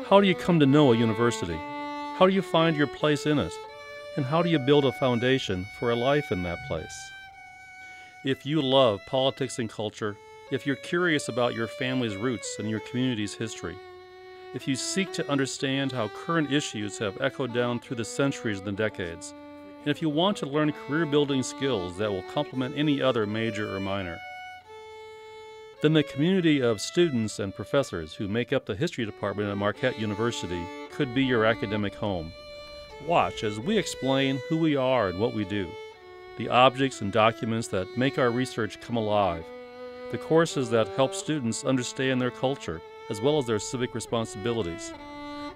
How do you come to know a university? How do you find your place in it? And how do you build a foundation for a life in that place? If you love politics and culture, if you're curious about your family's roots and your community's history, if you seek to understand how current issues have echoed down through the centuries and the decades, and if you want to learn career-building skills that will complement any other major or minor, then the community of students and professors who make up the history department at Marquette University could be your academic home. Watch as we explain who we are and what we do, the objects and documents that make our research come alive, the courses that help students understand their culture as well as their civic responsibilities,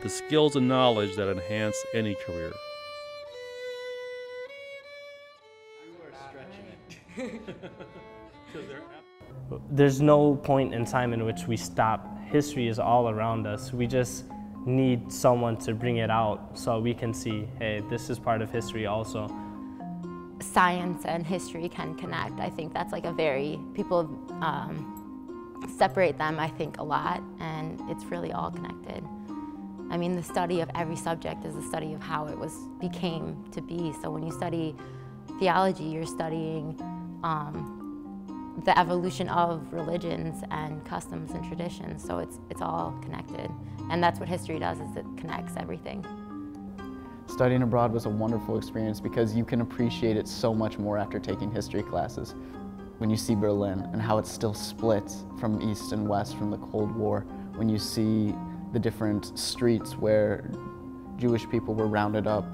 the skills and knowledge that enhance any career. There's no point in time in which we stop. History is all around us. We just need someone to bring it out so we can see, hey, this is part of history also. Science and history can connect. I think that's like a very, people separate them, I think, a lot, and it's really all connected. I mean, the study of every subject is the study of how it became to be. So when you study theology, you're studying the evolution of religions and customs and traditions, so it's all connected. And that's what history does, is it connects everything. Studying abroad was a wonderful experience because you can appreciate it so much more after taking history classes. When you see Berlin and how it's still split from east and west from the Cold War, when you see the different streets where Jewish people were rounded up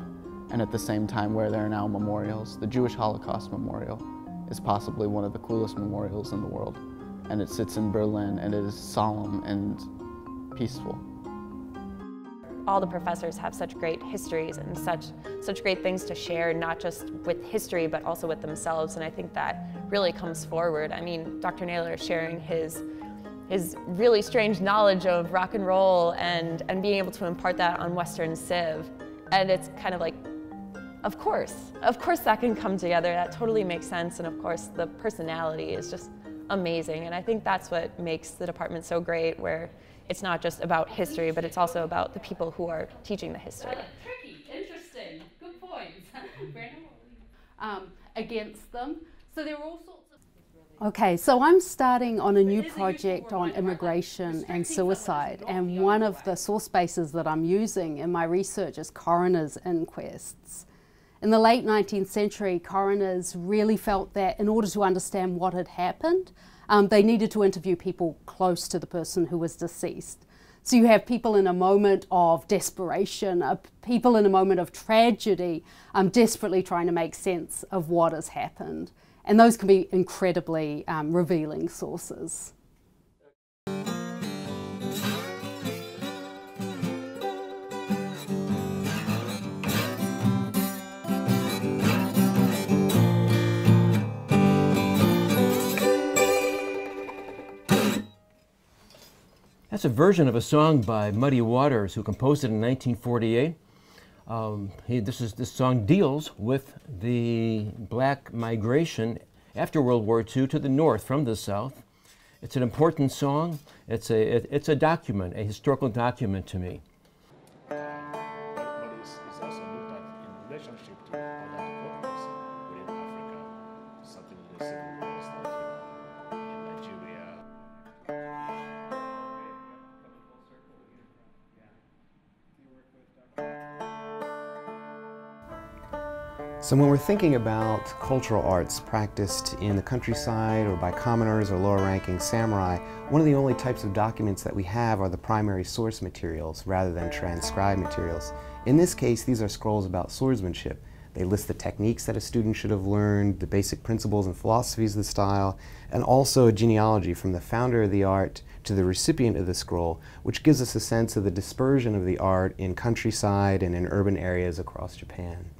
and at the same time where there are now memorials. The Jewish Holocaust Memorial is possibly one of the coolest memorials in the world, and it sits in Berlin and it is solemn and peaceful. All the professors have such great histories and such great things to share, not just with history, but also with themselves, and I think that really comes forward. I mean, Dr. Naylor is sharing his really strange knowledge of rock and roll and being able to impart that on Western Civ, and it's kind of like, of course that can come together, that totally makes sense, and of course the personality is just amazing, and I think that's what makes the department so great, where it's not just about history, but it's also about the people who are teaching the history. Tricky, interesting, good points. Against them. So there are all sorts of... Okay, so I'm starting on a new project on immigration and suicide, and one of the source bases that I'm using in my research is coroners' inquests. In the late 19th century, coroners really felt that in order to understand what had happened, they needed to interview people close to the person who was deceased. So you have people in a moment of desperation, people in a moment of tragedy, desperately trying to make sense of what has happened. And those can be incredibly revealing sources. That's a version of a song by Muddy Waters, who composed it in 1948. This song deals with the black migration after World War II to the north from the south. It's an important song. It's a document, a historical document to me. But it's also looked at in relationship to other developments within Africa, something with the civil wars like in Nigeria. So when we're thinking about cultural arts practiced in the countryside or by commoners or lower-ranking samurai, one of the only types of documents that we have are the primary source materials rather than transcribed materials. In this case, these are scrolls about swordsmanship. They list the techniques that a student should have learned, the basic principles and philosophies of the style, and also a genealogy from the founder of the art to the recipient of the scroll, which gives us a sense of the dispersion of the art in countryside and in urban areas across Japan.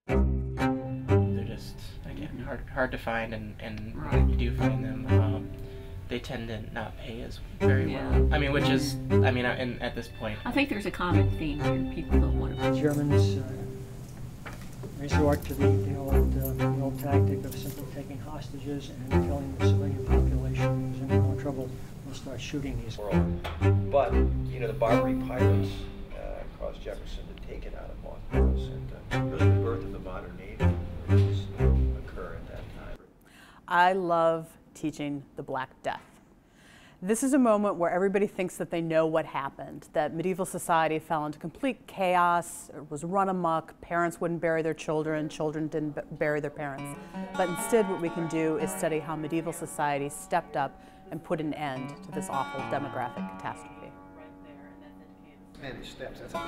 They're just, again, hard to find, and when you do find them, they tend to not pay as very well. I mean, which is, I mean, at this point. I think there's a common theme here. People don't want to. Germans resort to the old tactic of simply taking hostages and telling the civilian population who's in no trouble to start shooting these. But, you know, the Barbary pirates caused Jefferson to take it out of mothballs, and really the birth of the modern Navy occur at that time. I love teaching the Black Death. This is a moment where everybody thinks that they know what happened, that medieval society fell into complete chaos, it was run amok, parents wouldn't bury their children, children didn't bury their parents. But instead what we can do is study how medieval society stepped up and put an end to this awful demographic catastrophe. Man, these steps, that's a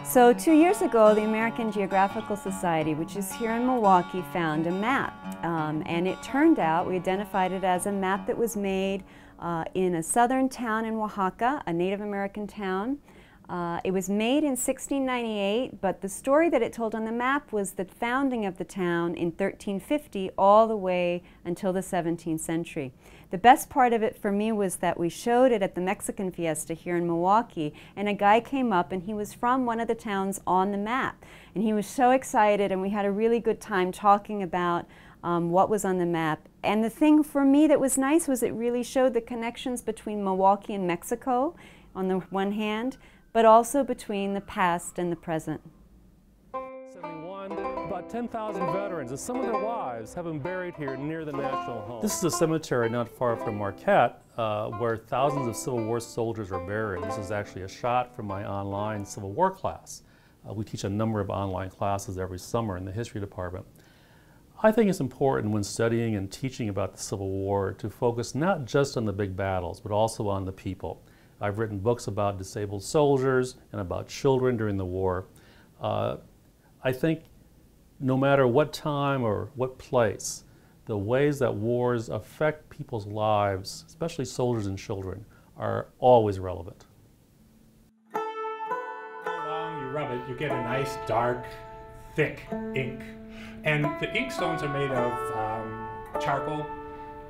So 2 years ago, the American Geographical Society, which is here in Milwaukee, found a map. And it turned out, we identified it as a map that was made in a southern town in Oaxaca, a Native American town. It was made in 1698, but the story that it told on the map was the founding of the town in 1350 all the way until the 17th century. The best part of it for me was that we showed it at the Mexican Fiesta here in Milwaukee, and a guy came up and he was from one of the towns on the map. And he was so excited, and we had a really good time talking about what was on the map. And the thing for me that was nice was it really showed the connections between Milwaukee and Mexico on the one hand, but also between the past and the present. 71, about 10,000 veterans and some of their wives have been buried here near the national home. This is a cemetery not far from Marquette where thousands of Civil War soldiers are buried. This is actually a shot from my online Civil War class. We teach a number of online classes every summer in the history department. I think it's important when studying and teaching about the Civil War to focus not just on the big battles, but also on the people. I've written books about disabled soldiers and about children during the war. I think no matter what time or what place, the ways that wars affect people's lives, especially soldiers and children, are always relevant. Along you rub it, you get a nice dark, thick ink. And the ink stones are made of charcoal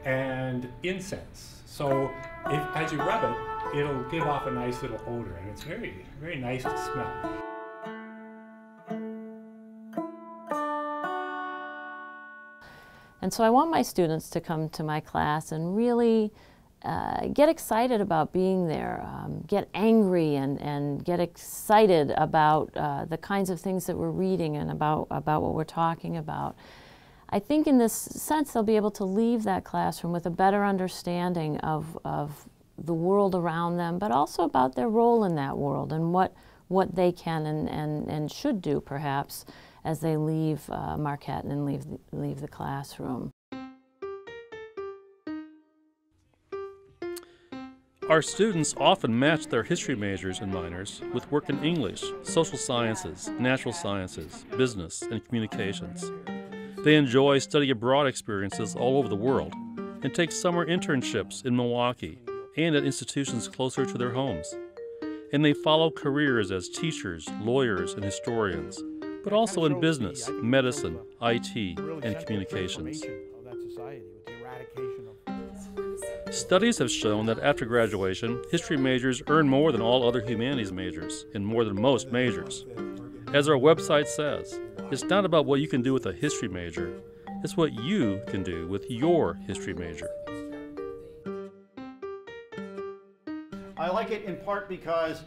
and incense. So as you rub it, it'll give off a nice little odor, and it's very, very nice to smell. And so I want my students to come to my class and really get excited about being there, get angry and get excited about the kinds of things that we're reading and about what we're talking about. I think in this sense they'll be able to leave that classroom with a better understanding of the world around them, but also about their role in that world and what they can and should do perhaps as they leave Marquette and leave the classroom. Our students often match their history majors and minors with work in English, social sciences, natural sciences, business, and communications. They enjoy study abroad experiences all over the world and take summer internships in Milwaukee and at institutions closer to their homes. And they follow careers as teachers, lawyers, and historians, but also in business, medicine, IT, and communications. Studies have shown that after graduation, history majors earn more than all other humanities majors and more than most majors. As our website says, it's not about what you can do with a history major, it's what you can do with your history major. I like it in part because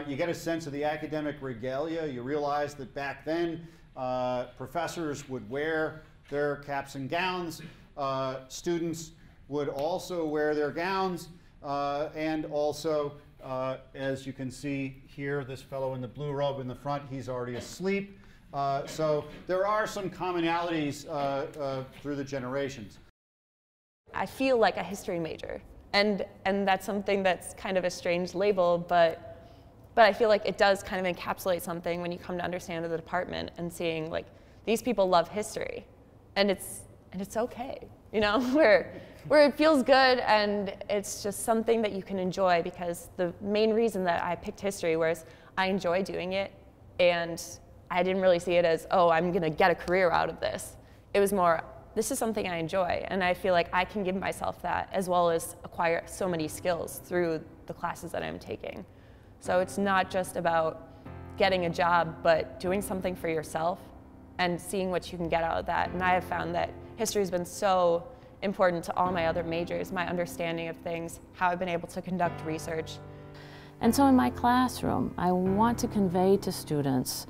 you get a sense of the academic regalia. You realize that back then professors would wear their caps and gowns. Students would also wear their gowns, and also, as you can see here, this fellow in the blue robe in the front, he's already asleep. So there are some commonalities through the generations. I feel like a history major, and that's something that's kind of a strange label, but I feel like it does kind of encapsulate something when you come to understand the department and seeing like these people love history, and it's okay, you know, where it feels good and it's just something that you can enjoy, because the main reason that I picked history was I enjoy doing it, and I didn't really see it as, oh, I'm gonna get a career out of this. It was more, this is something I enjoy, and I feel like I can give myself that as well as acquire so many skills through the classes that I'm taking. So it's not just about getting a job, but doing something for yourself and seeing what you can get out of that. And I have found that history has been so important to all my other majors, my understanding of things, how I've been able to conduct research. And so in my classroom, I want to convey to students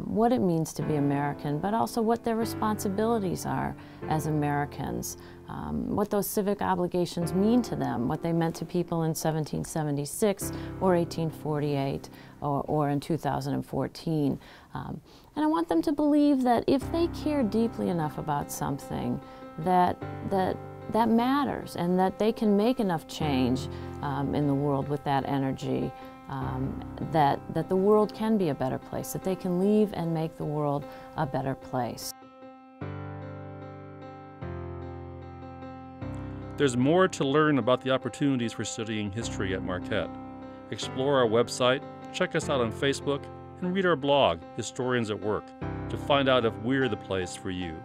what it means to be American, but also what their responsibilities are as Americans, what those civic obligations mean to them, what they meant to people in 1776 or 1848 or in 2014. And I want them to believe that if they care deeply enough about something, that matters, and that they can make enough change in the world with that energy, that the world can be a better place, that they can leave and make the world a better place. There's more to learn about the opportunities for studying history at Marquette. Explore our website, check us out on Facebook, and read our blog, Historians at Work, to find out if we're the place for you.